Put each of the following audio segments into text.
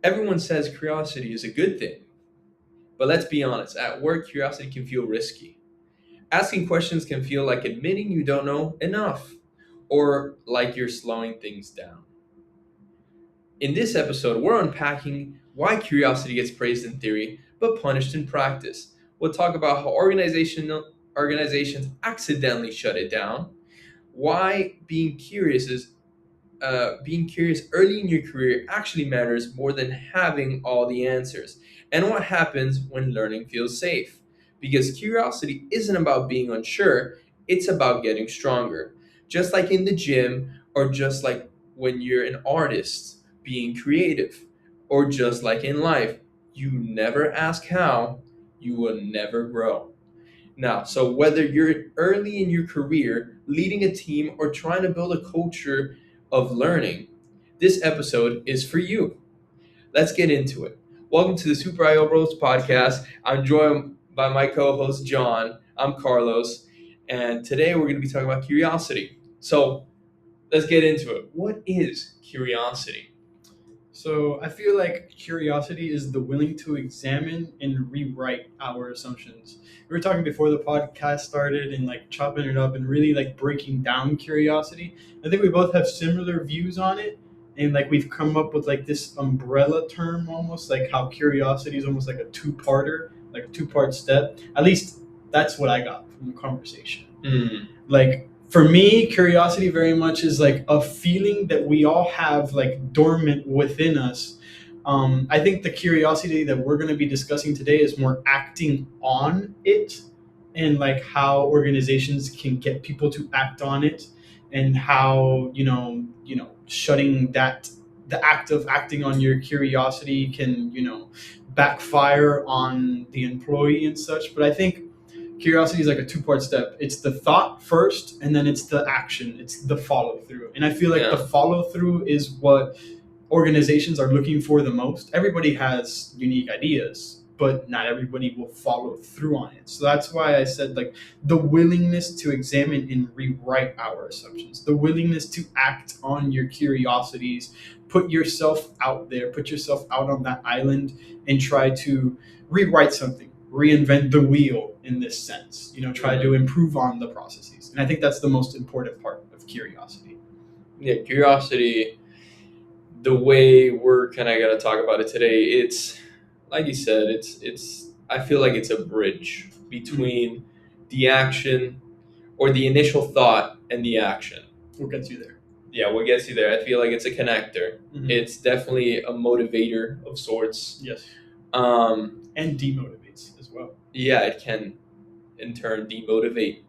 Everyone says curiosity is a good thing, but let's be honest, at work, curiosity can feel risky. Asking questions can feel like admitting you don't know enough or like you're slowing things down. In this episode, we're unpacking why curiosity gets praised in theory but punished in practice. We'll talk about how organizations accidentally shut it down, why being curious early in your career actually matters more than having all the answers, and what happens when learning feels safe. Because curiosity isn't about being unsure, it's about getting stronger. Just like in the gym, or just like when you're an artist, being creative, or just like in life, you never ask how, you will never grow. Now, so whether you're early in your career, leading a team, or trying to build a culture of learning, this episode is for you. Let's get into it. Welcome to the Super IO Bros podcast. I'm joined by my co host, John. I'm Carlos. And today we're going to be talking about curiosity. So let's get into it. What is curiosity? So I feel like curiosity is the willing to examine and rewrite our assumptions. We were talking before the podcast started and like chopping it up and really like breaking down curiosity. I think we both have similar views on it. And like we've come up with like this umbrella term almost like how curiosity is almost like a two-parter, like a two-part step. At least that's what I got from the conversation. Like for me, curiosity very much is like a feeling that we all have like dormant within us. I think the curiosity that we're going to be discussing today is more acting on it, and like how organizations can get people to act on it, and how shutting that the act of acting on your curiosity can backfire on the employee and such. But I think curiosity is like a two-part step. It's the thought first, and then it's the action. It's the follow through. And I feel like the follow through is what organizations are looking for the most. Everybody has unique ideas, but not everybody will follow through on it. So that's why I said like the willingness to examine and rewrite our assumptions, the willingness to act on your curiosities, put yourself out there, put yourself out on that island and try to rewrite something, reinvent the wheel in this sense, try to improve on the processes. And I think that's the most important part of curiosity. Yeah, curiosity, the way we're kind of going to talk about it today, it's like you said, it's I feel like it's a bridge between the action or the initial thought and the action. What gets you there? Yeah, what gets you there? I feel like it's a connector. It's definitely a motivator of sorts. Yes. And demotivates as well. Yeah, it can in turn demotivate.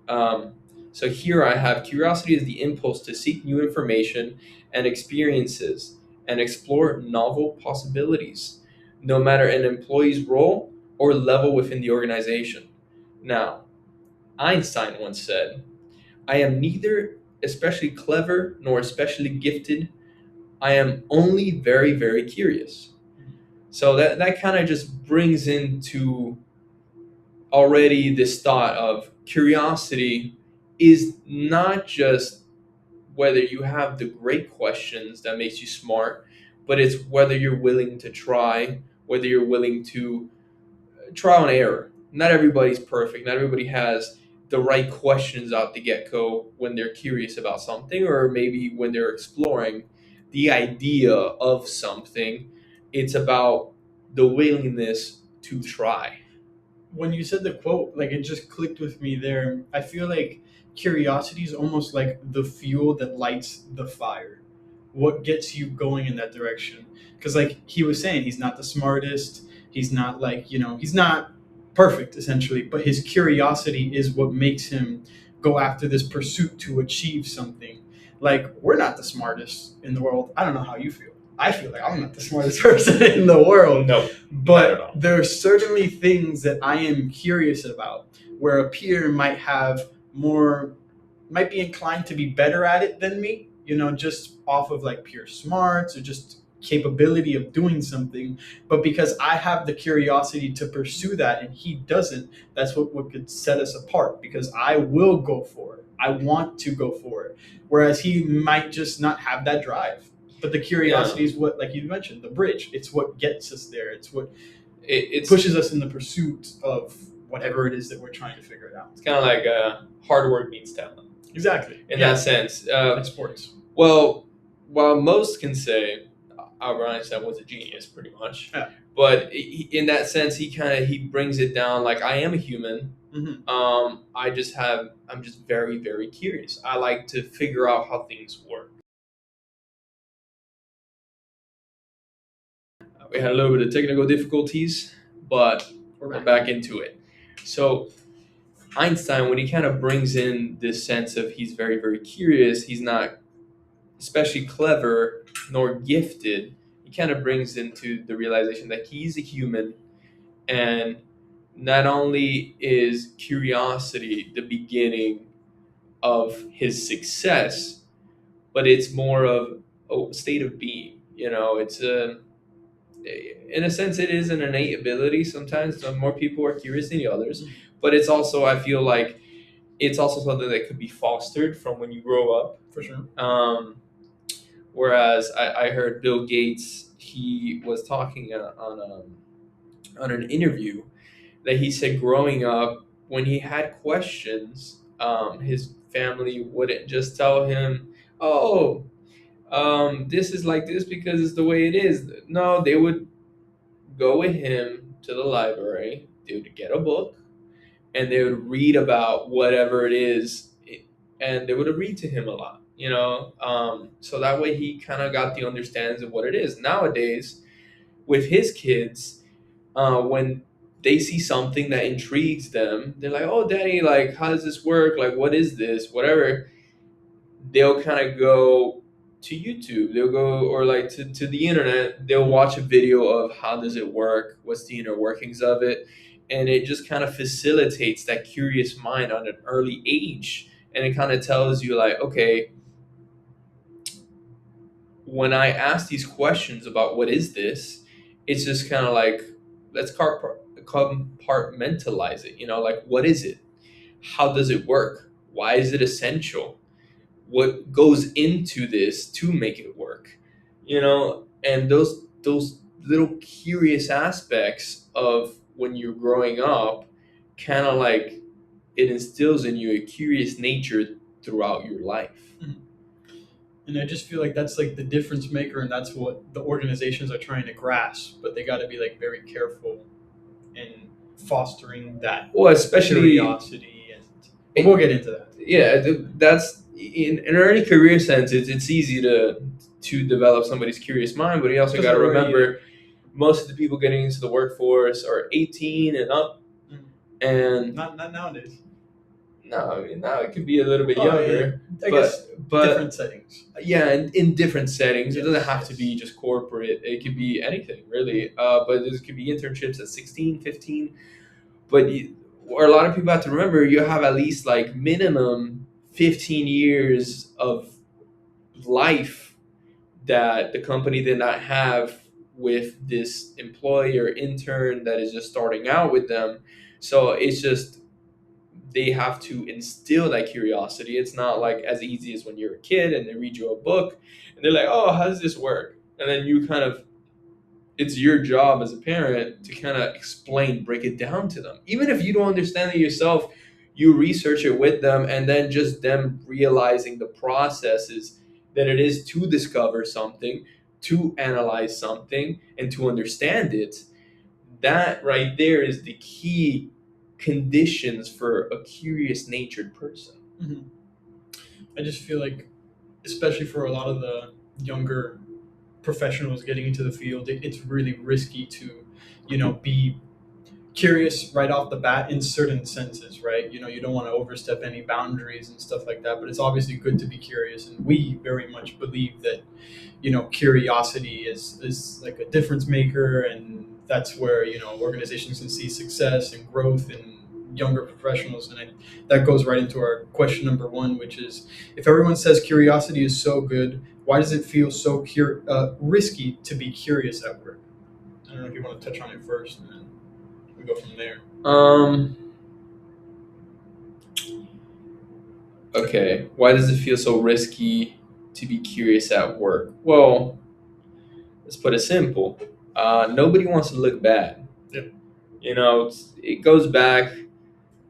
So here I have curiosity is the impulse to seek new information and experiences and explore novel possibilities, no matter an employee's role or level within the organization. Now, Einstein once said, I am neither especially clever nor especially gifted. I am only very, very curious. So that kind of just brings into already this thought of curiosity is not just whether you have the great questions that makes you smart, but it's whether you're willing to try, whether you're willing to trial and error. Not everybody's perfect. Not everybody has the right questions out the get-go when they're curious about something, or maybe when they're exploring the idea of something. It's about the willingness to try. When you said the quote, like it just clicked with me there. I feel like curiosity is almost like the fuel that lights the fire. What gets you going in that direction? Because like he was saying, he's not the smartest. He's not like, he's not perfect essentially, but his curiosity is what makes him go after this pursuit to achieve something. Like we're not the smartest in the world. I don't know how you feel. I feel like I'm not the smartest person in the world. No, but there are certainly things that I am curious about where a peer might be inclined to be better at it than me, just off of like pure smarts or just capability of doing something. But because I have the curiosity to pursue that and he doesn't, that's what could set us apart, because I will go for it. I want to go for it. Whereas he might just not have that drive. But the Yeah, curiosity is what, like you mentioned, the bridge. It's what gets us there. It's what it's pushes us in the pursuit of whatever it is that we're trying to figure it out. it's kind of like hard work beats talent Exactly. in Yeah. that sense. Like sports. Well, while most can say Albert Einstein was a genius, pretty much, Yeah. but in that sense, he brings it down like I am a human. Mm-hmm. I'm just very very curious. I like to figure out how things work. We had a little bit of technical difficulties, but we're back into it. So Einstein, when he kind of brings in this sense of he's very very curious, he's not especially clever nor gifted. He kind of brings into the realization that he's a human, and not only is curiosity the beginning of his success, but it's more of a state of being. It's a in a sense it is an innate ability. Sometimes some more people are curious than the others, but it's also I feel like it's also something that could be fostered from when you grow up. For sure. Whereas I heard Bill Gates, he was talking on an interview that he said growing up, when he had questions, his family wouldn't just tell him, "Oh, this is like this because it's the way it is." No, they would go with him to the library. They would get a book and they would read about whatever it is, and they would read to him a lot. So that way he kind of got the understandings of what it is. Nowadays, with his kids, when they see something that intrigues them, they're like, "Oh, Daddy, like, how does this work? Like, what is this? Whatever." They'll kind of go to YouTube. They'll go or like to the internet. They'll watch a video of how does it work, what's the inner workings of it, and it just kind of facilitates that curious mind on an early age, and it kind of tells you like, okay, when I ask these questions about what is this, it's just kind of like let's compartmentalize it. Like what is it? How does it work? Why is it essential? What goes into this to make it work? And those little curious aspects of when you're growing up, kind of like it instills in you a curious nature throughout your life. And I just feel like that's like the difference maker, and that's what the organizations are trying to grasp. But they got to be like very careful in fostering that Well, especially curiosity, and we'll get into that. Yeah, that's in any career sense. It's easy to develop somebody's curious mind, but you also got to remember most of the people getting into the workforce are 18 and up, and not nowadays. No, I mean now it could be a little bit younger, I guess but different settings. Yeah, in different settings. It Yes, doesn't have to yes. be just corporate. It could be anything really. But this could be internships at 16, 15. But or a lot of people have to remember you have at least like minimum 15 years of life that the company did not have with this employee or intern that is just starting out with them. So it's just they have to instill that curiosity. It's not like as easy as when you're a kid and they read you a book and they're like, "Oh, how does this work?" And then you kind of it's your job as a parent to kind of explain, break it down to them. Even if you don't understand it yourself, you research it with them, and then just them realizing the processes that it is to discover something, to analyze something, and to understand it. That right there is the key conditions for a curious natured person. Mm-hmm. I just feel like, especially for a lot of the younger professionals getting into the field, it's really risky to, be curious right off the bat in certain senses, right? You don't want to overstep any boundaries and stuff like that, but it's obviously good to be curious. And we very much believe that, curiosity is like a difference maker. And that's where, organizations can see success and growth in younger professionals. And that goes right into our question number one, which is, if everyone says curiosity is so good, why does it feel so risky to be curious at work? I don't know if you want to touch on it first, and then we go from there. Okay. Why does it feel so risky to be curious at work? Well, let's put it simple. Nobody wants to look bad. Yeah. It goes back.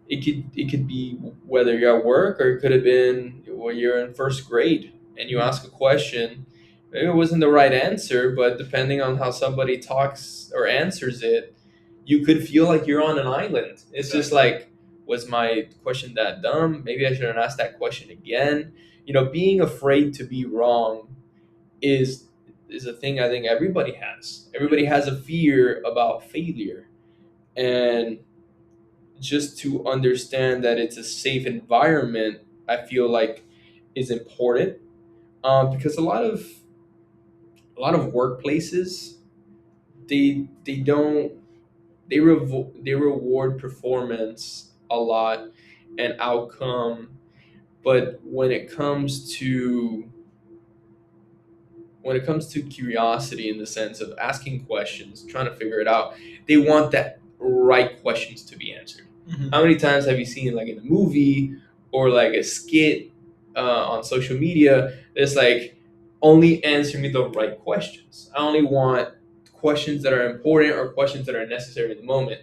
It could be whether you're at work, or it could have been when you're in first grade and you Mhm. ask a question. Maybe it wasn't the right answer, but depending on how somebody talks or answers it, you could feel like you're on an island. It's just Exactly. like, was my question that dumb? Maybe I should have asked that question again. Being afraid to be wrong is is a thing I think everybody has. Yeah. Everybody has a fear about failure, and just to understand that it's a safe environment, I feel like is important, because a lot of workplaces, they don't they reward performance a lot and outcome, but when it comes to curiosity, in the sense of asking questions, trying to figure it out, they want that right questions to be answered. Mhm. How many times have you seen, like in a movie or like a skit on social media, it's like, only answer me the right questions. I only want questions that are important or questions that are necessary in the moment.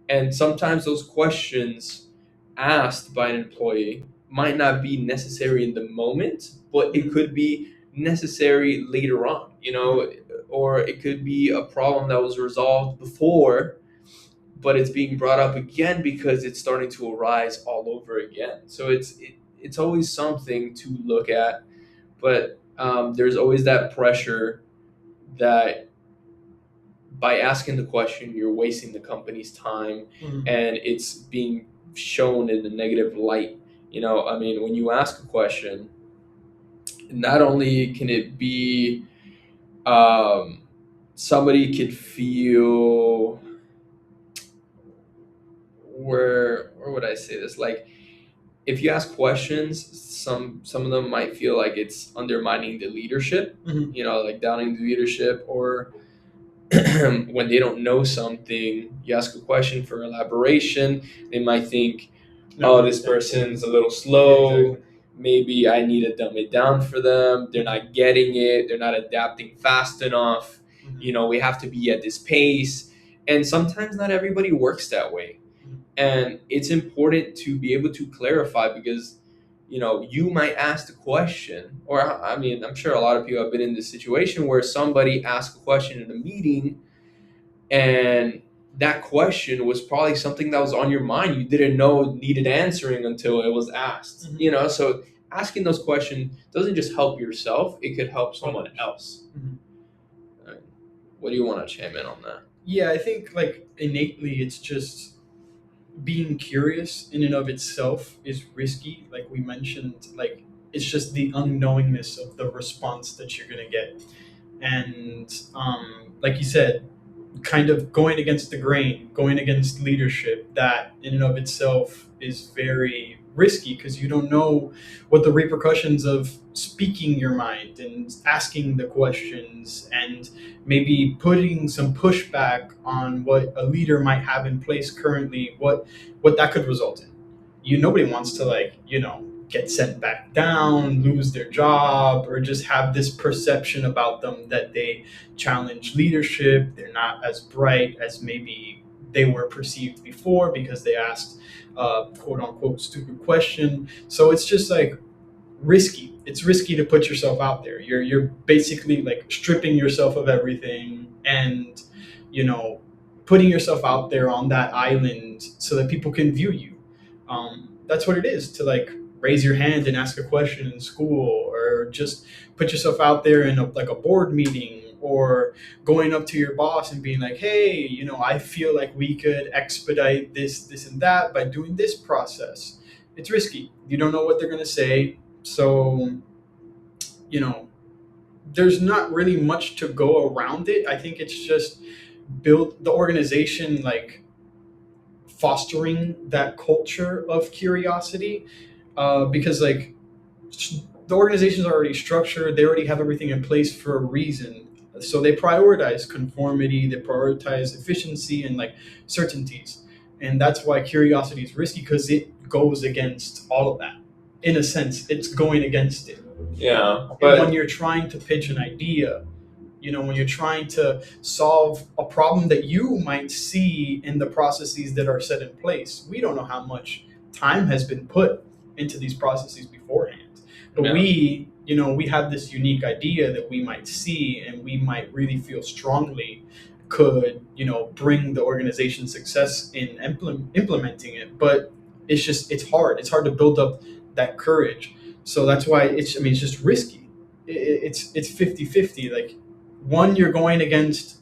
And sometimes those questions asked by an employee might not be necessary in the moment, but it Mhm. could be necessary later on, Mhm. or it could be a problem that was resolved before, but it's being brought up again because it's starting to arise all over again. So it's always something to look at, but there's always that pressure that by asking the question, you're wasting the company's time, Mhm. and it's being shown in a negative light. I mean, when you ask a question, not only can it be, um, somebody could feel, where would I say this? Like, if you ask questions, some of them might feel like it's undermining the leadership, Mhm. like downing the leadership, or when they don't know something, you ask a question for elaboration, they might think, No oh, one this understands. person's a little Yeah, exactly. slow. Maybe I need to dumb it down for them. They're Mhm. not getting it. They're not adapting fast enough. Mhm. We have to be at this pace. And sometimes not everybody works that way. Mhm. And it's important to be able to clarify, because you might ask the question, or I mean, I'm sure a lot of people have been in this situation where somebody asked a question in a meeting, and that question was probably something that was on your mind, you didn't know needed answering until it was asked. Mhm. So asking those questions doesn't just help yourself, it could help someone Others. else. Mhm. Uh, what do you want to chime in on that? Yeah, I think like innately it's just being curious in and of itself is risky. Like we mentioned, like it's just the unknowingness of the response that you're gonna get. And like you said, kind of going against the grain, going against leadership, that in and of itself is very risky because you don't know what the repercussions of speaking your mind and asking the questions and maybe putting some pushback on what a leader might have in place currently, what that could result in. Nobody wants to, like, get sent back down, lose their job, or just have this perception about them that they challenge leadership. They're not as bright as maybe they were perceived before because they asked quote unquote stupid question. So it's just like risky. It's risky to put yourself out there. You're basically like stripping yourself of everything and you know putting yourself out there on that island so that people can view you. That's what it is to like raise your hand and ask a question in school, or just put yourself out there in like a board meeting, or going up to your boss and being like, hey, I feel like we could expedite this and that by doing this process. It's risky. You don't know what they're going to say. So, you know, there's not really much to go around it. I think it's just build the organization, like fostering that culture of curiosity, because like the organization's already structured, they already have everything in place for a reason. So they prioritize conformity, they prioritize efficiency and like certainties. And that's why curiosity is risky, because it goes against all of that. In a sense, it's going against it. Yeah, When but you're trying to pitch an idea, when you're trying to solve a problem that you might see in the processes that are set in place. We don't know how much time has been put into these processes beforehand, but yeah, we have this unique idea that we might see and we might really feel strongly could bring the organization success in implementing it. But it's hard to build up that courage. So that's why it's just risky. It's 50-50. Like, one, you're going against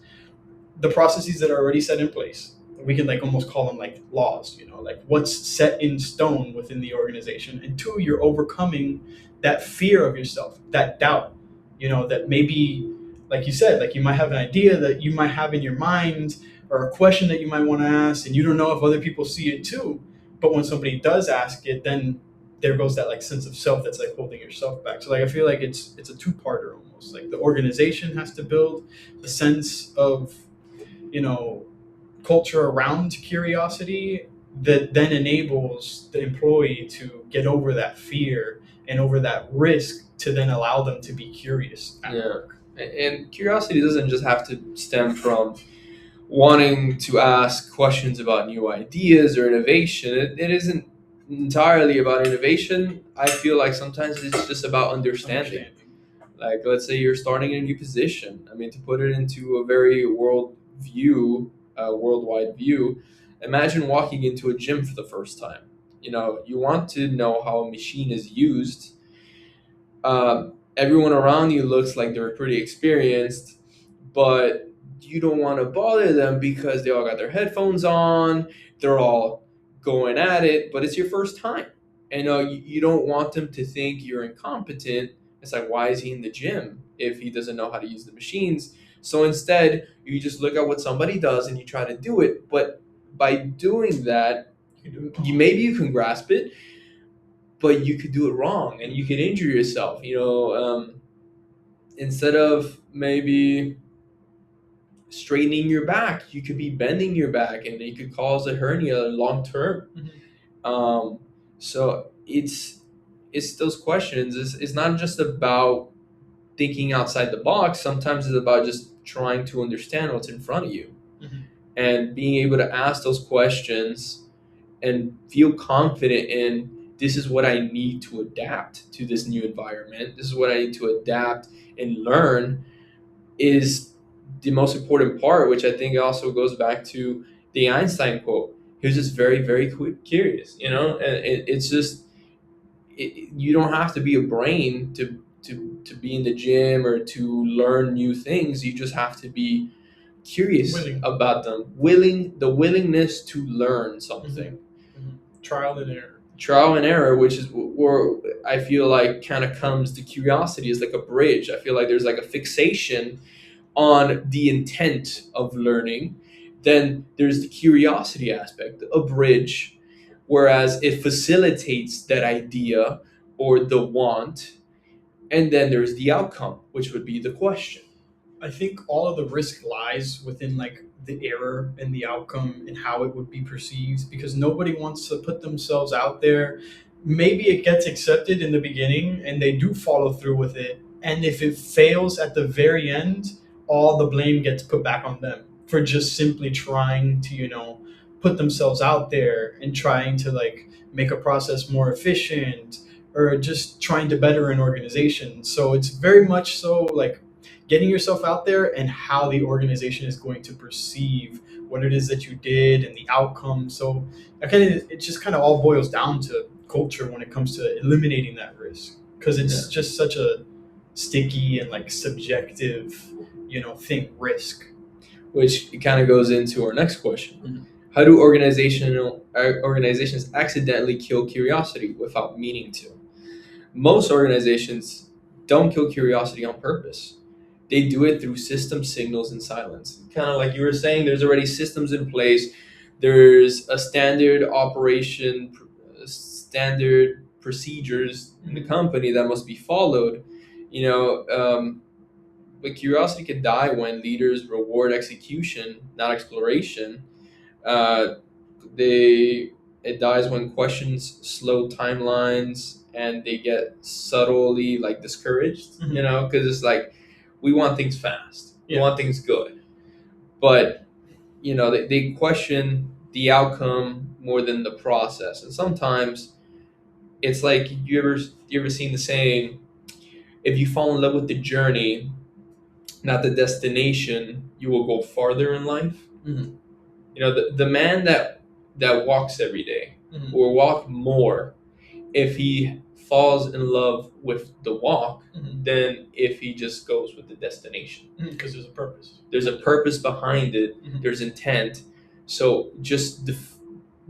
the processes that are already set in place. We can like almost call them like laws, like what's set in stone within the organization. And two, you're overcoming that fear of yourself, that doubt, that maybe, like you said, like you might have an idea that you might have in your mind, or a question that you might want to ask, and you don't know if other people see it too. But when somebody does ask it, then there goes that like sense of self that's like holding yourself back. So like I feel like it's a two-parter almost. Like the organization has to build the sense of you know culture around curiosity that then enables the employee to get over that fear and over that risk to then allow them to be curious at yeah. work. And curiosity doesn't just have to stem from wanting to ask questions about new ideas or innovation. It isn't entirely about innovation. I feel like sometimes it's just about understanding. Understanding. Like, let's say you're starting a new position. I mean, to put it into a very worldwide view, imagine walking into a gym for the first time. You want to know how a machine is used. Everyone around you looks like they're pretty experienced, but you don't want to bother them because they all got their headphones on. They're all going at it, but it's your first time. And you don't want them to think you're incompetent. It's like, why is he in the gym if he doesn't know how to use the machines? So instead, you just look at what somebody does and you try to do it. But by doing that, You can do it maybe you can grasp it, but you could do it wrong and you could injure yourself. Instead of maybe straightening your back, you could be bending your back, and it could cause a hernia long term. Um, so it's those questions. It's not just about thinking outside the box. Sometimes it's about just trying to understand what's in front of you Mhm. and being able to ask those questions and feel confident in, this is what I need to adapt to this new environment. This is what I need to adapt and learn, is the most important part, which I think also goes back to the Einstein quote. He was just very, very curious, and it's just, you don't have to be a brain to be in the gym or to learn new things. You just have to be curious Willing. about them, the willingness to learn something. Mhm. Trial and error. Trial and error, which is where I feel like kind of comes, the curiosity is like a bridge. I feel like there's like a fixation on the intent of learning. Then there's the curiosity aspect, a bridge, whereas it facilitates that idea or the want. And then there's the outcome, which would be the question. I think all of the risk lies within like the error and the outcome and how it would be perceived, because nobody wants to put themselves out there. Maybe it gets accepted in the beginning and they do follow through with it. And if it fails at the very end, all the blame gets put back on them for just simply trying to, put themselves out there and trying to like make a process more efficient, or just trying to better an organization. So it's very much so like getting yourself out there and how the organization is going to perceive what it is that you did and the outcome. So it just kind of all boils down to culture when it comes to eliminating that risk, because Yeah. it's just such a sticky and like subjective, thing. Risk. Which kind of goes into our next question. Mhm. How do organizations accidentally kill curiosity without meaning to? Most organizations don't kill curiosity on purpose. They do it through system signals and silence. Kind of like you were saying, there's already systems in place. There's a standard operation, standard procedures in the company that must be followed. You know, but curiosity can die when leaders reward execution, not exploration. Uh, they It dies when questions slow timelines and they get subtly like discouraged, Mhm. because it's like we want things fast, we Yeah. want things good, but they question the outcome more than the process. And sometimes it's like you ever seen the saying, if you fall in love with the journey, not the destination, you will go farther in life. Mhm. The man that walks every day Mhm. will walk more if he falls in love with the walk Mhm. than if he just goes with the destination. Because there's a purpose. There's a purpose behind it. Mhm. There's intent. So just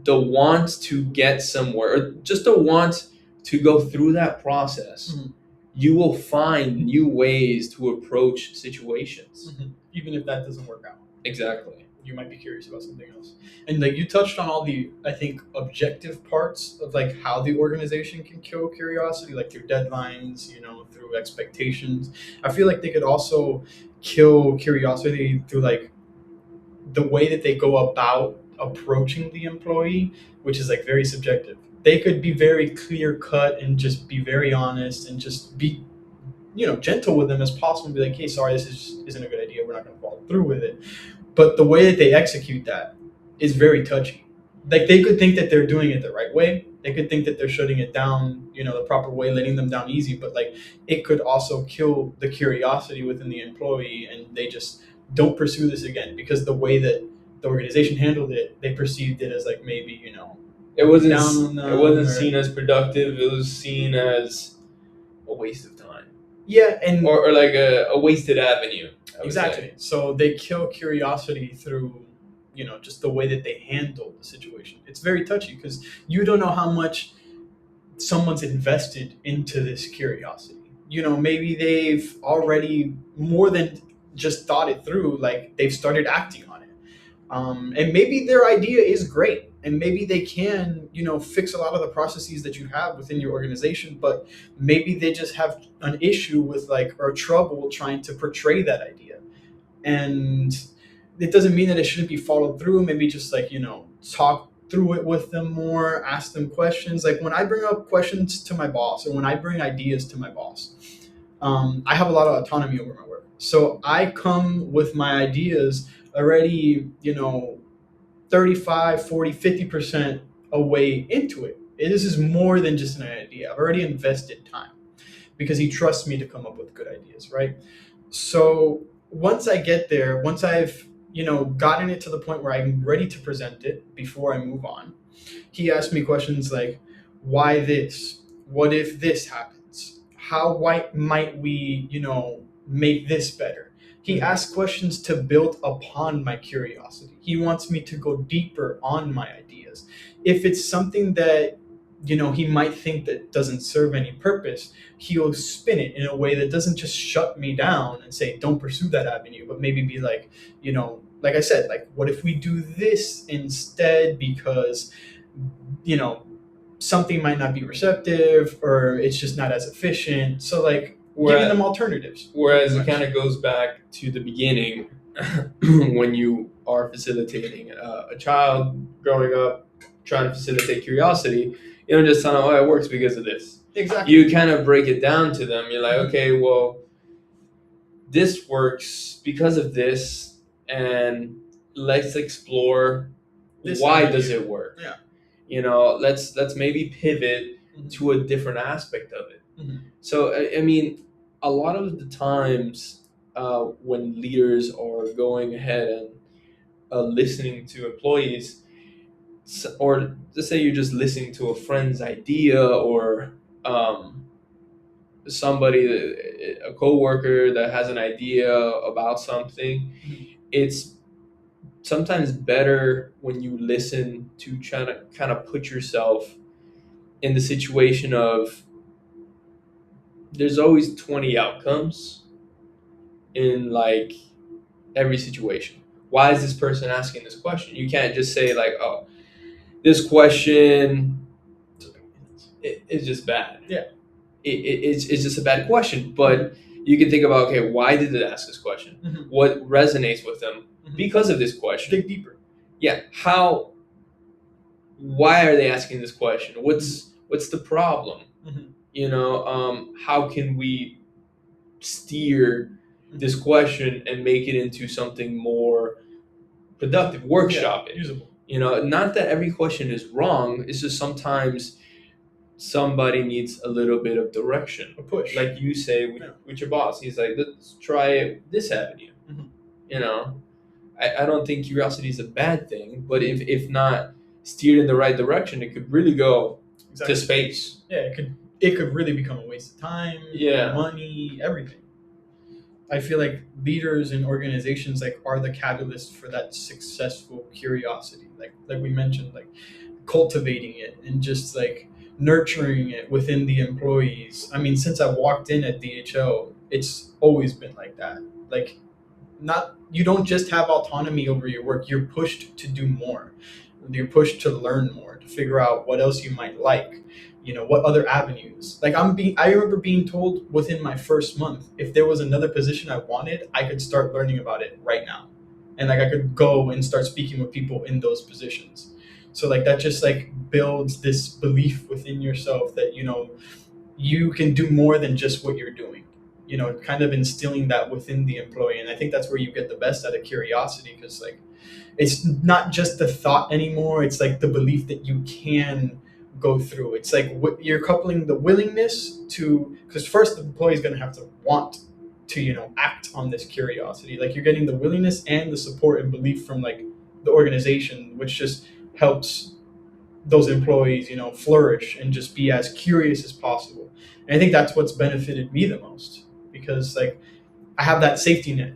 the want to get somewhere, or just the want to go through that process, Mhm. you will find new ways to approach situations. Mhm. Even if that doesn't work out, Exactly. you might be curious about something else. And like you touched on all the, I think, objective parts of like how the organization can kill curiosity, like through deadlines, through expectations. I feel like they could also kill curiosity through like the way that they go about approaching the employee, which is like very subjective. They could be very clear cut and just be very honest and just be gentle with them as possible and be like, hey, sorry, isn't a good idea, we're not going to follow through with it. But the way that they execute that is very touchy. Like they could think that they're doing it the right way, they could think that they're shutting it down the proper way, letting them down easy, but like it could also kill the curiosity within the employee, and they just don't pursue this again because the way that the organization handled it, they perceived it as like maybe It looking wasn't down on it them wasn't or seen as productive. It was seen as a waste of time, yeah. And or like a wasted avenue, I would exactly. say. So they kill curiosity through, just the way that they handle the situation. It's very touchy because you don't know how much someone's invested into this curiosity. Maybe they've already more than just thought it through, like they've started acting on it. And maybe their idea is great, and maybe they can fix a lot of the processes that you have within your organization, but maybe they just have an issue with like or trouble trying to portray that idea. And it doesn't mean that it shouldn't be followed through. Maybe just like talk through it with them more, ask them questions. Like when I bring up questions to my boss or when I bring ideas to my boss, I have a lot of autonomy over my work, so I come with my ideas already 35, 40, 50% away into it. This is more than just an idea. I've already invested time because he trusts me to come up with good ideas, right? So once I get there, once I've gotten it to the point where I'm ready to present it before I move on, he asked me questions like, why this? What if this happens? How might we make this better? He asks questions to build upon my curiosity. He wants me to go deeper on my ideas. If it's something that he might think that doesn't serve any purpose, he'll spin it in a way that doesn't just shut me down and say don't pursue that avenue, but maybe be like, like I said, like what if we do this instead, because you know something might not be receptive or it's just not as efficient. So like giving them alternatives. Whereas it kind of goes back to the beginning when you are facilitating a child growing up, trying to facilitate curiosity. You don't just tell them, oh, it works because of this. Exactly. You kind of break it down to them. You're like, Mhm. okay, well, this works because of this, and let's explore This why avenue. does it work. Yeah. Let's maybe pivot to a different aspect of it. Mhm. So I mean, a lot of the times when leaders are going ahead and listening to employees, or let's say you're just listening to a friend's idea, or somebody, a coworker that has an idea about something, it's sometimes better when you listen to try to kind of put yourself in the situation of there's always 20 outcomes in like every situation. Why is this person asking this question? You can't just say like, oh, this question is just bad. Yeah. It's just a bad question. But you can think about, okay, why did it ask this question? Mhm. What resonates with them Mhm. because of this question? Dig deeper. Yeah. Why are they asking this question? What's the problem? Mhm. How can we steer this question and make it into something more productive, Yeah, workshop it. usable. Not that every question is wrong, it's just sometimes somebody needs a little bit of direction. A push. Like you say Yeah. with your boss, he's like, let's try this avenue. Mhm. You know, I don't think curiosity is a bad thing, but if not steered in the right direction, it could really go Exactly. to space. Yeah, it could really become a waste of time, Yeah. money, everything. I feel like leaders and organizations like are the catalyst for that successful curiosity. Like we mentioned, like cultivating it and just like nurturing it within the employees. I mean, since I walked in at DHL, it's always been like that. Like not you don't just have autonomy over your work, you're pushed to do more. You're pushed to learn more, to figure out what else you might like, what other avenues. Like I remember being told within my first month, if there was another position I wanted, I could start learning about it right now. And like I could go and start speaking with people in those positions. So like that just like builds this belief within yourself that you can do more than just what you're doing. Kind of instilling that within the employee. And I think that's where you get the best out of curiosity, because like it's not just the thought anymore, it's like the belief that you can go through. It's like you're coupling the willingness to, because first the employee is going to have to want to act on this curiosity. Like you're getting the willingness and the support and belief from like the organization, which just helps those employees flourish and just be as curious as possible. And I think that's what's benefited me the most, because like I have that safety net.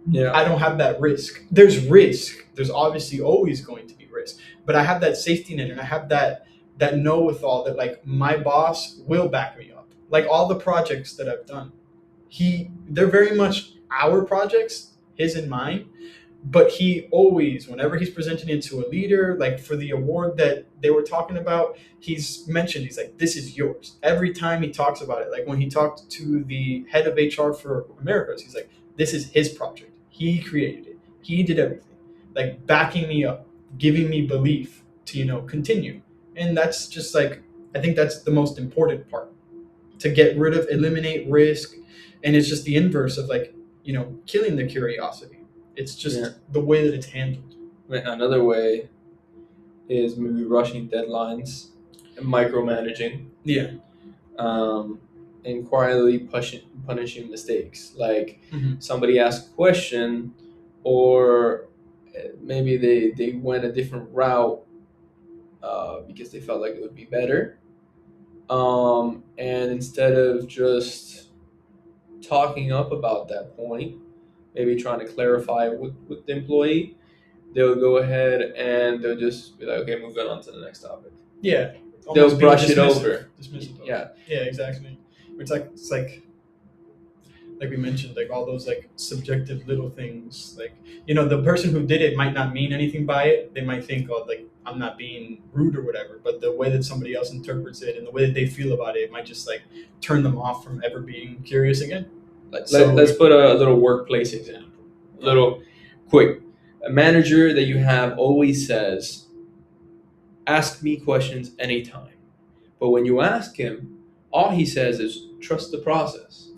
Yeah. I don't have that risk. There's risk. There's obviously always going to be risk, but I have that safety net, and I have that know withal that like my boss will back me up. Like all the projects that I've done, they're very much our projects, his and mine. But he always, whenever he's presenting it to a leader, like for the award that they were talking about, he's like, this is yours. Every time he talks about it, like when he talked to the head of HR for Americas, he's like, this is his project. He created it. He did everything. Like backing me up, giving me belief to, continue. And that's just like, I think that's the most important part, to eliminate risk. And it's just the inverse of like, killing the curiosity. It's just Yeah. the way that it's handled. Another way is maybe rushing deadlines and micromanaging, Yeah. and quietly punishing mistakes. Like Mhm. somebody asked a question, or maybe they went a different route because they felt like it would be better. And instead of just talking up about that point, maybe trying to clarify with the employee, they'll go ahead and they'll just be like, okay, moving on to the next topic. Yeah. They'll Almost being brush it dismissive. over. Dismissive of. Yeah. Yeah, exactly. It's like we mentioned, like all those like subjective little things. Like, the person who did it might not mean anything by it. They might think, oh, like I'm not being rude or whatever. But the way that somebody else interprets it and the way that they feel about it might just like turn them off from ever being curious again. Let's put a little workplace example. A little quick. A manager that you have always says, ask me questions anytime. But when you ask him, all he says is, trust the process.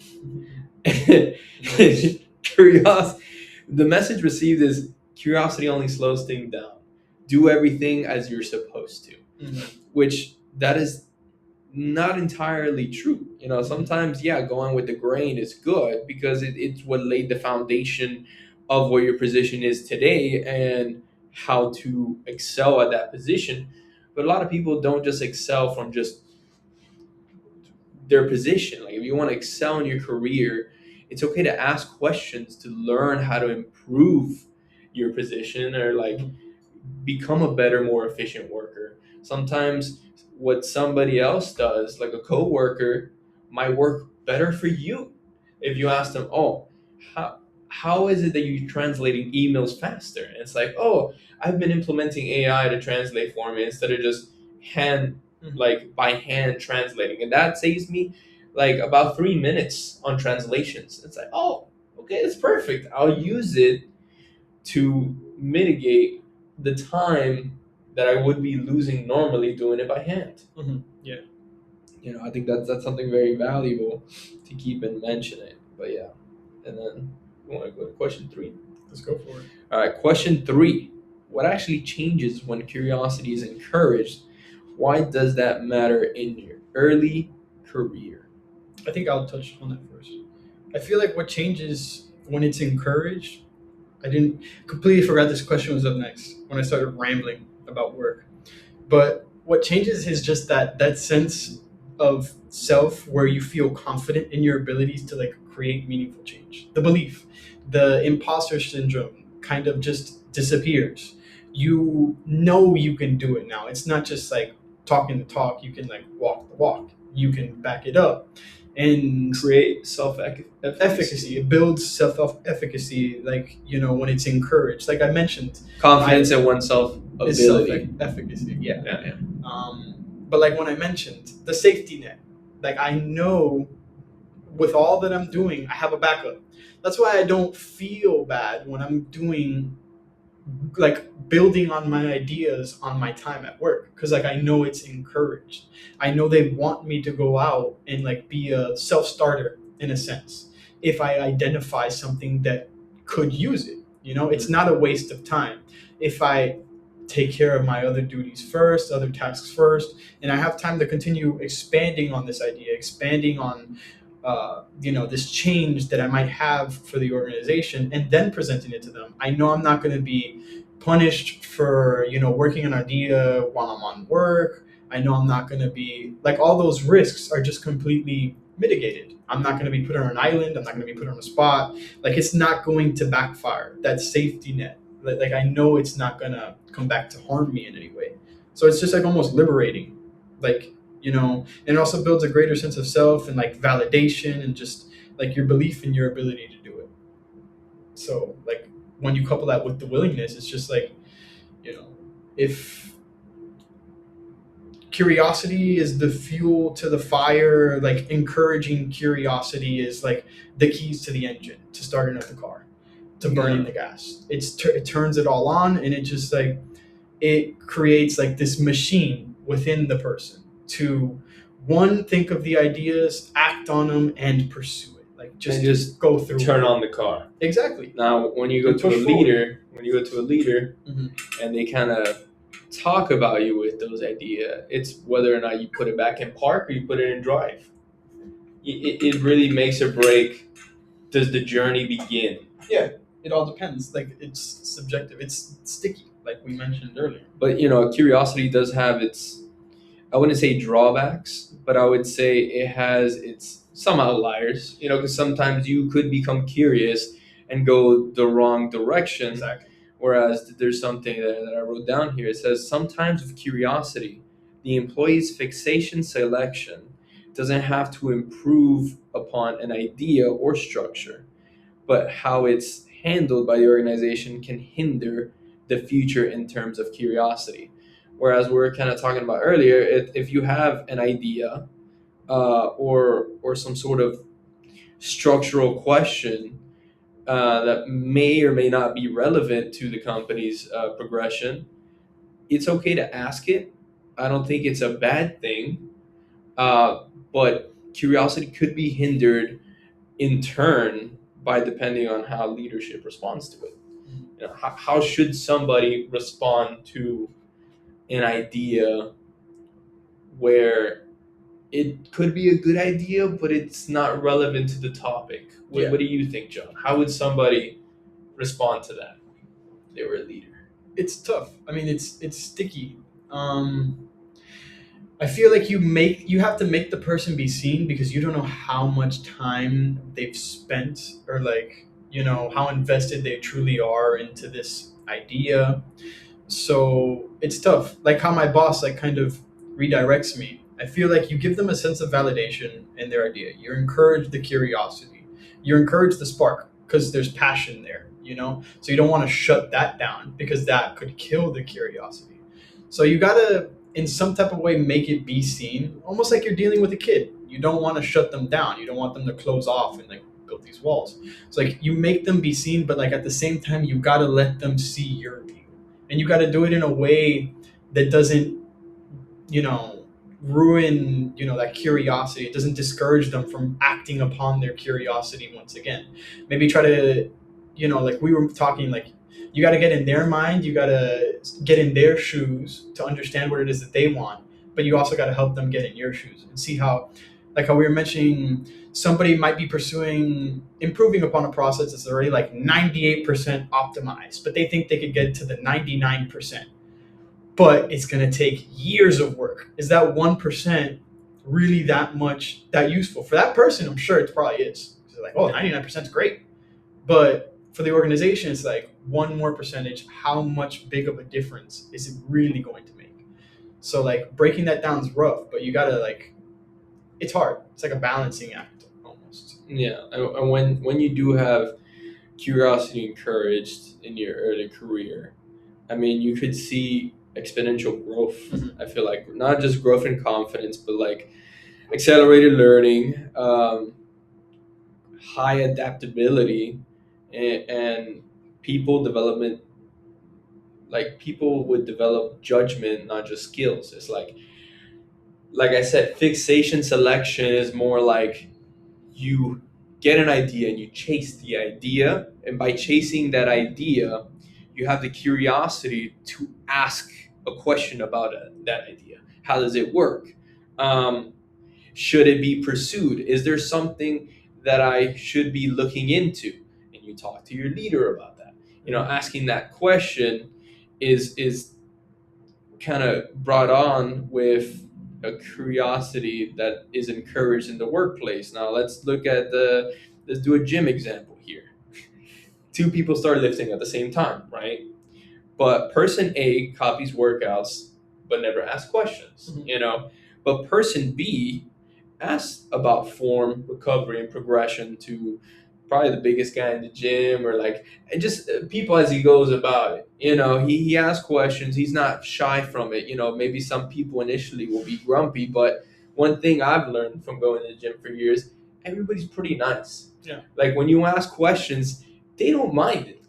Curiosity. The message received is, curiosity only slows things down. Do everything as you're supposed to. Mm-hmm. Which that is not entirely true. Sometimes, yeah, going with the grain is good because it's what laid the foundation of where your position is today and how to excel at that position. But a lot of people don't just excel from just their position. Like if you want to excel in your career, it's okay to ask questions to learn how to improve your position, or like become a better, more efficient worker. Sometimes what somebody else does, like a coworker, might work better for you. If you ask them, oh, how is it that you're translating emails faster? And it's like, oh, I've been implementing AI to translate for me instead of just by hand translating. And that saves me like about 3 minutes on translations. It's like, oh, okay, it's perfect. I'll use it to mitigate the time that I would be losing normally doing it by hand. Mm-hmm. Yeah. I think that's something very valuable to keep and mention it. But yeah, and then we want to go to question three. Let's go for it. All right, question three. What actually changes when curiosity is encouraged? Why does that matter in your early career? I think I'll touch on that first. I feel like what changes when it's encouraged. I didn't completely forgot this question was up next when I started rambling about work. But what changes is just that sense of self where you feel confident in your abilities to like create meaningful change. The belief, the imposter syndrome kind of just disappears. You know you can do it now. It's not just like talking the talk, you can like walk the walk. You can back it up. And Create self efficacy, it builds self efficacy, like when it's encouraged, like I mentioned, confidence in oneself is self ability. efficacy, yeah. Yeah. But like when I mentioned the safety net, like I know with all that I'm doing, I have a backup. That's why I don't feel bad when I'm doing like building on my ideas on my time at work, because like I know it's encouraged. I know they want me to go out and like be a self-starter in a sense. If I identify something that could use it, it's not a waste of time if I take care of my other duties first, other tasks first, and I have time to continue expanding on this idea, expanding on this change that I might have for the organization, and then presenting it to them. I know I'm not going to be punished for working an idea while I'm on work. I know I'm not going to be like, all those risks are just completely mitigated. I'm not going to be put on an island. I'm not going to be put on a spot. Like it's not going to backfire. That safety net. Like I know it's not going to come back to harm me in any way. So it's just like almost liberating. Like and it also builds a greater sense of self and like validation and just like your belief in your ability to do it. So like when you couple that with the willingness, it's just like, if curiosity is the fuel to the fire, like encouraging curiosity is like the keys to the engine to starting up the car, to burning the gas. It turns it all on, and it just like it creates like this machine within the person to one, think of the ideas, act on them, and pursue it. Like just go through. Turn on the car. Exactly. Now, when you go And to a push forward. leader, Mhm. and they kind of talk about you with those ideas, it's whether or not you put it back in park or you put it in drive. It really makes or break. Does the journey begin? Yeah, it all depends. Like it's subjective. It's sticky, like we mentioned earlier. But curiosity does have its, I wouldn't say drawbacks, but I would say it has its some outliers. Because sometimes you could become curious and go the wrong direction. Exactly. Whereas there's something that I wrote down here. It says sometimes with curiosity, the employee's fixation selection doesn't have to improve upon an idea or structure, but how it's handled by the organization can hinder the future in terms of curiosity. Whereas we were kind of talking about earlier, if you have an idea or some sort of structural question that may or may not be relevant to the company's progression, it's okay to ask it. I don't think it's a bad thing, but curiosity could be hindered in turn by depending on how leadership responds to it. How should somebody respond to an idea where it could be a good idea, but it's not relevant to the topic? Yeah. What do you think, John? How would somebody respond to that if they were a leader? It's tough. I mean, it's sticky. I feel like you have to make the person be seen, because you don't know how much time they've spent, or like how invested they truly are into this idea. So it's tough. Like how my boss like kind of redirects me. I feel like you give them a sense of validation in their idea. You encourage the curiosity. You encourage the spark because there's passion there. So you don't want to shut that down, because that could kill the curiosity. So you gotta, in some type of way, make it be seen, almost like you're dealing with a kid. You don't want to shut them down. You don't want them to close off and like build these walls. It's like you make them be seen, but like at the same time, you gotta let them see your view, and you gotta do it in a way that doesn't, you know, ruin, that curiosity. It doesn't discourage them from acting upon their curiosity once again. Maybe try to, like we were talking, like you got to get in their mind, you got to get in their shoes to understand what it is that they want, but you also got to help them get in your shoes and see how, like how we were mentioning, somebody might be pursuing improving upon a process that's already like 98% optimized, but they think they could get to the 99%, but it's going to take years of work. Is that 1% really that useful for that person? I'm sure it probably is. They're like, oh, 99% is great, but for the organization, it's like one more percentage. How much big of a difference is it really going to make? So like breaking that down is rough, but you gotta like, it's hard. It's like a balancing act almost. Yeah, and when you do have curiosity encouraged in your early career, I mean, you could see exponential growth. Mhm. I feel like not just growth in confidence, but like accelerated learning, high adaptability, and people development. Like people would develop judgment, not just skills. It's like I said, fixation selection is more like you get an idea and you chase the idea, and by chasing that idea you have the curiosity to ask a question about that idea. How does it work? um, should it be pursued? Is there something that I should be looking into? And you talk to your leader about that. Asking that question is kind of brought on with a curiosity that is encouraged in the workplace. Now let's do a gym example here. Two people start lifting at the same time, right? But person A copies workouts but never asks questions, Mhm. But person B asks about form, recovery, and progression to probably the biggest guy in the gym, or like, and just people as he goes about it. He asks questions. He's not shy from it. Maybe some people initially will be grumpy, but one thing I've learned from going to the gym for years, everybody's pretty nice. Yeah. Like when you ask questions, they don't mind it.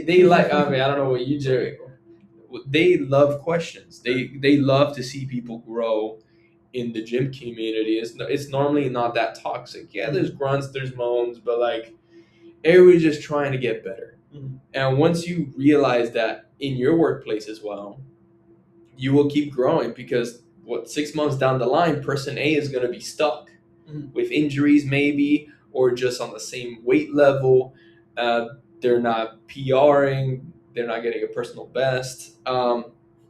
They like. I mean, I don't know what you do. They love questions. They love to see people grow in the gym community. It's normally not that toxic. Yeah, there's grunts, there's moans, but like everybody's just trying to get better. Mhm. And once you realize that in your workplace as well, you will keep growing, because 6 months down the line, person A is going to be stuck Mhm. with injuries, maybe, or just on the same weight level. They're not PRing, they're not getting a personal best.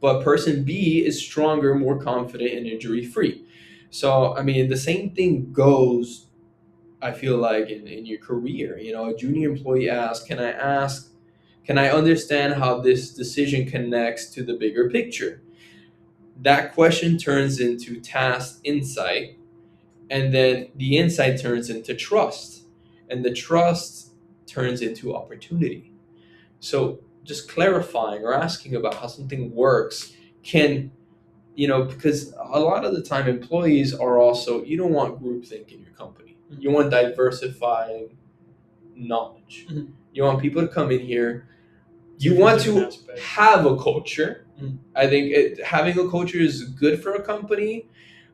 But person B is stronger, more confident, and injury free. So, I mean, the same thing goes, I feel like, in your career. A junior employee asks, can I understand how this decision connects to the bigger picture? That question turns into task insight, and then the insight turns into trust, and the trust turns into opportunity. So just clarifying or asking about how something works can, because a lot of the time employees are also, you don't want groupthink in your company. You want diversifying knowledge. Mhm. You want people to come in here. You Different want to aspects. have a culture. Mhm. I think having a culture is good for a company,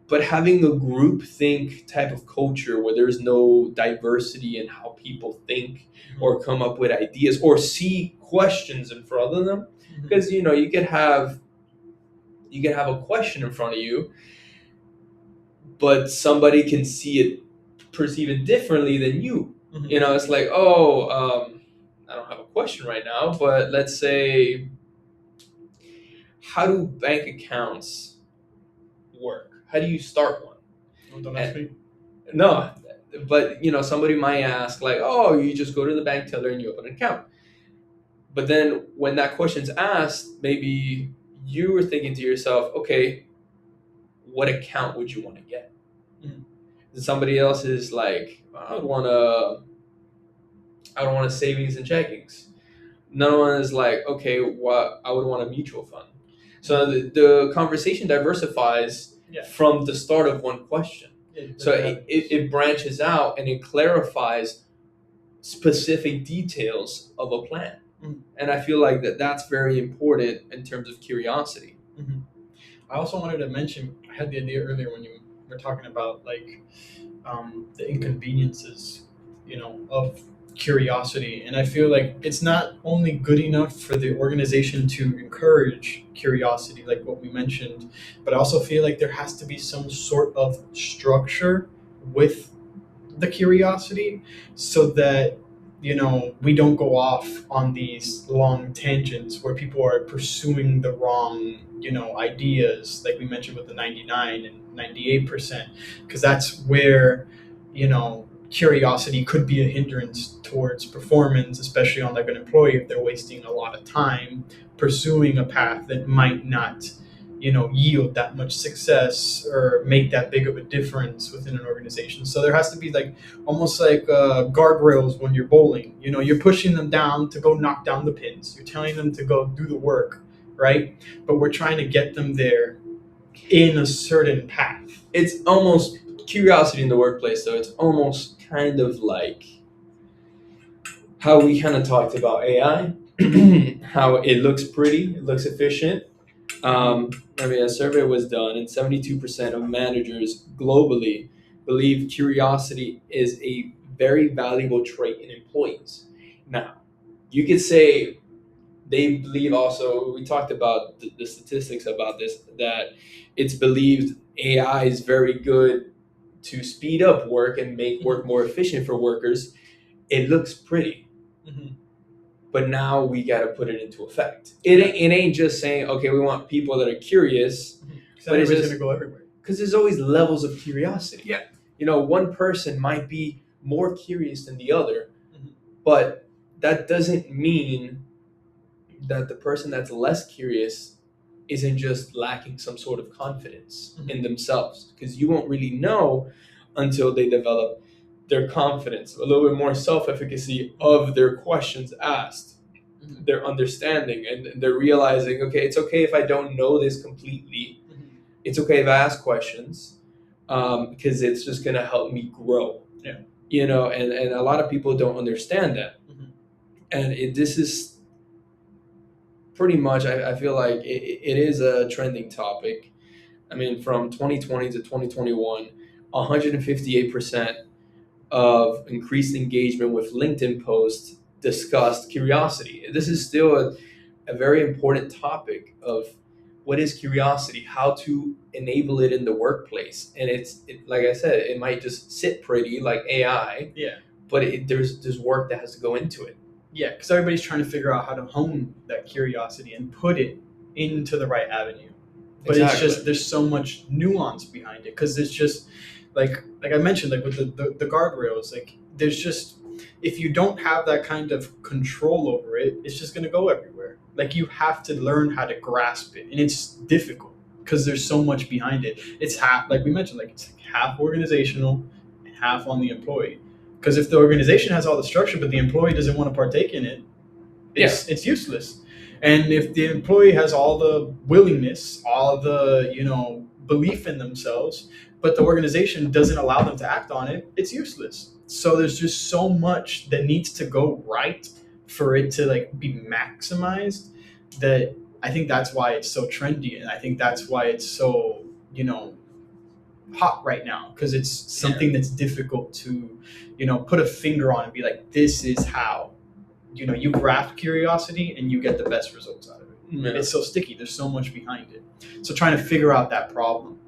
but having a group think type of culture where there's no diversity in how people think or come up with ideas or see questions in front of them, Mhm. because you can have a question in front of you, but somebody can see it, perceive it differently than you. Mhm. It's like, oh, I don't have a question right now, but let's say, how do bank accounts work? How do you start one? Oh, don't ask And me. no, but somebody might ask like, oh, you just go to the bank teller and you open an account. But then when that question's asked, maybe you were thinking to yourself, okay, what account would you want to get? Mhm. And somebody else is like, I don't want a savings and checkings. No one is like, okay, what I would want a mutual fund. So the conversation diversifies Yeah. from the start of one question. So Yeah. it branches out and it clarifies specific details of a plan. Mhm. And I feel like that's very important in terms of curiosity. Mhm. I also wanted to mention, I had the idea earlier when you were talking about like the inconveniences, of curiosity. And I feel like it's not only good enough for the organization to encourage curiosity, like what we mentioned, but I also feel like there has to be some sort of structure with the curiosity so that we don't go off on these long tangents where people are pursuing the wrong ideas, like we mentioned with the 99 and 98%, because that's where curiosity could be a hindrance towards performance, especially on like an employee if they're wasting a lot of time pursuing a path that might not yield that much success or make that big of a difference within an organization. So there has to be like almost like guardrails when you're bowling. You're pushing them down to go knock down the pins. You're telling them to go do the work, right? But we're trying to get them there in a certain path. It's almost curiosity in the workplace, though. It's almost kind of like how we kind of talked about AI, how it looks pretty, it looks efficient. A survey was done, and 72% of managers globally believe curiosity is a very valuable trait in employees. Now, you could say they believe also, we talked about the statistics about this, that it's believed AI is very good to speed up work and make work more efficient for workers. It looks pretty. Mm-hmm. But now we got to put it into effect. It ain't just saying, okay, we want people that are curious, but it's going to go everywhere. Because there's always levels of curiosity. Yeah. One person might be more curious than the other, but that doesn't mean that the person that's less curious isn't just lacking some sort of confidence in themselves, because you won't really know until they develop their confidence, a little bit more self-efficacy of their questions asked, their understanding, and they're realizing, okay, it's okay if I don't know this completely. It's okay if I ask questions, because it's just going to help me grow. Yeah. And a lot of people don't understand that. And this is pretty much, I feel like it is a trending topic. I mean, from 2020 to 2021, 158% of increased engagement with LinkedIn posts discussed curiosity. This is still a very important topic of what is curiosity, how to enable it in the workplace. And like I said, it might just sit pretty like AI, but there's work that has to go into it. Yeah, because everybody's trying to figure out how to hone that curiosity and put it into the right avenue. But It's just there's so much nuance behind it, because it's just like I mentioned, like with the guardrails, like there's just, if you don't have that kind of control over it, it's just going to go everywhere. Like you have to learn how to grasp it, and it's difficult because there's so much behind it. It's half, like we mentioned, like it's half organizational and half on the employee. Because if the organization has all the structure but the employee doesn't want to partake in it, it's useless. And if the employee has all the willingness, all the belief in themselves, but the organization doesn't allow them to act on it, it's useless. So there's just so much that needs to go right for it to like be maximized, that I think that's why it's so trendy, and I think that's why it's so hot right now, because it's something that's difficult to put a finger on and be like, this is how you graft curiosity and you get the best results out of it. It's so sticky, there's so much behind it, so trying to figure out that problem.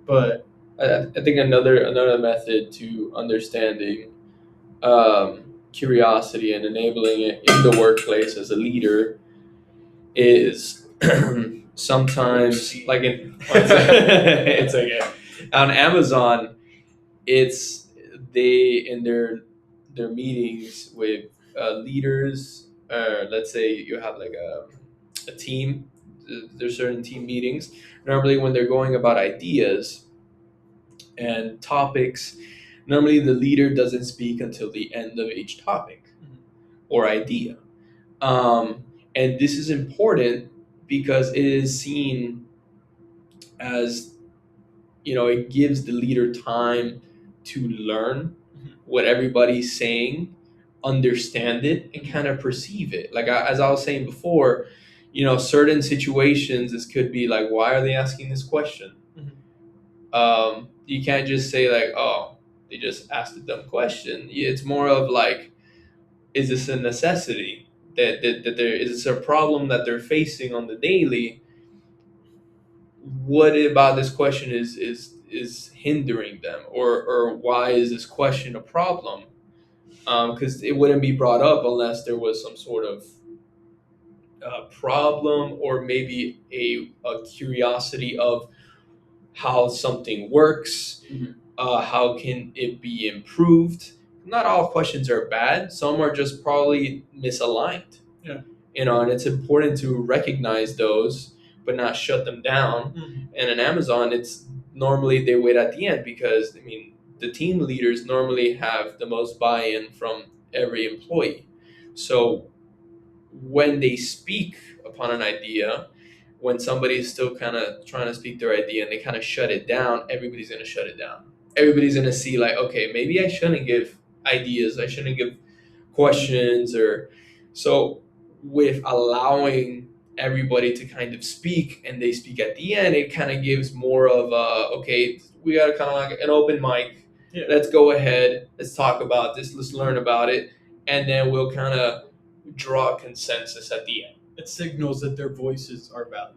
But I think another method to understanding curiosity and enabling it in the workplace as a leader is sometimes like it's okay. On Amazon, it's they in their meetings with leaders. Let's say you have like a team. There's certain team meetings. Normally, when they're going about ideas and topics, normally the leader doesn't speak until the end of each topic or idea. And this is important because it is seen as, it gives the leader time to learn what everybody's saying, understand it, and kind of perceive it. Like as I was saying before, certain situations, this could be like, why are they asking this question? You can't just say like, oh, they just asked a dumb question. It's more of like, is this a necessity that there is this a problem that they're facing on the daily? What about this question is hindering them, or why is this question a problem? Because it wouldn't be brought up unless there was some sort of problem, or maybe a curiosity of how something works. How can it be improved? Not all questions are bad. Some are just probably misaligned. Yeah. And it's important to recognize those, but not shut them down. And in Amazon, it's normally they wait at the end, because the team leaders normally have the most buy-in from every employee. So when they speak upon an idea, when somebody's still kind of trying to speak their idea and they kind of shut it down, everybody's going to shut it down. Everybody's going to see like, okay, maybe I shouldn't give ideas, I shouldn't give questions. Or so with allowing everybody to kind of speak, and they speak at the end, it kind of gives more of a, okay, we got kind of like an open mic. Yeah. Let's go ahead, let's talk about this, let's learn about it, and then we'll kind of draw consensus at the end. It signals that their voices are valued,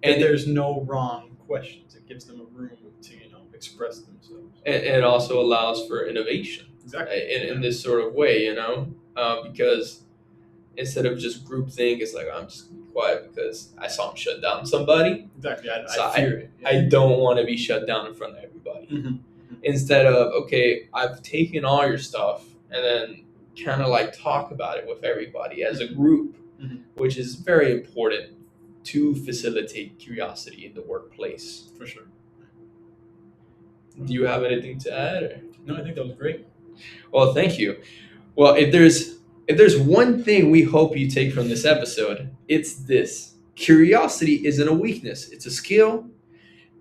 And and there's no wrong questions. It gives them a room to express themselves. it also allows for innovation. Exactly. In this sort of way, because instead of just groupthink, it's like, I'm just gonna be quiet because I saw him shut down somebody. Exactly. So I fear it. I don't want to be shut down in front of everybody. Instead of, okay, I've taken all your stuff, and then kind of like talk about it with everybody as a group, which is very important to facilitate curiosity in the workplace. For sure. Do you have anything to add? Or? No, I think that was great. Well, thank you. Well, if there's one thing we hope you take from this episode, it's this: curiosity isn't a weakness; it's a skill.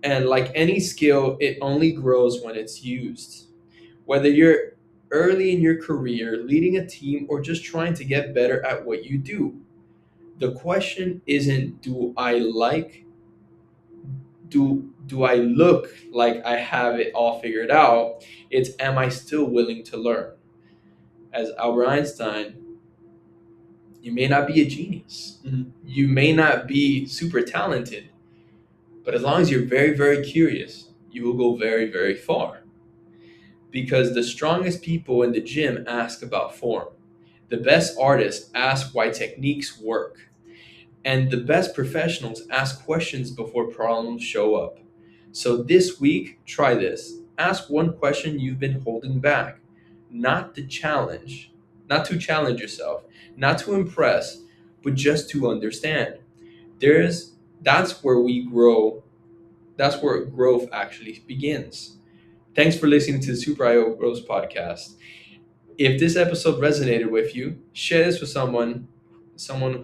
And like any skill, it only grows when it's used. Whether you're early in your career, leading a team, or just trying to get better at what you do, the question isn't, do I look like I have it all figured out? It's, am I still willing to learn? As Albert Einstein, you may not be a genius. You may not be super talented, but as long as you're very, very curious, you will go very, very far. Because the strongest people in the gym ask about form. The best artists ask why techniques work. And the best professionals ask questions before problems show up. So this week, try this. Ask one question you've been holding back. Not to challenge yourself, not to impress, but just to understand. That's where we grow. That's where growth actually begins. Thanks for listening to the Super IO Growth Podcast. If this episode resonated with you, share this with someone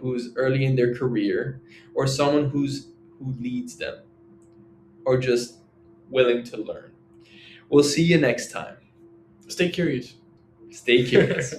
who's early in their career, or someone who leads them, or just willing to learn. We'll see you next time. Stay curious. Stay curious.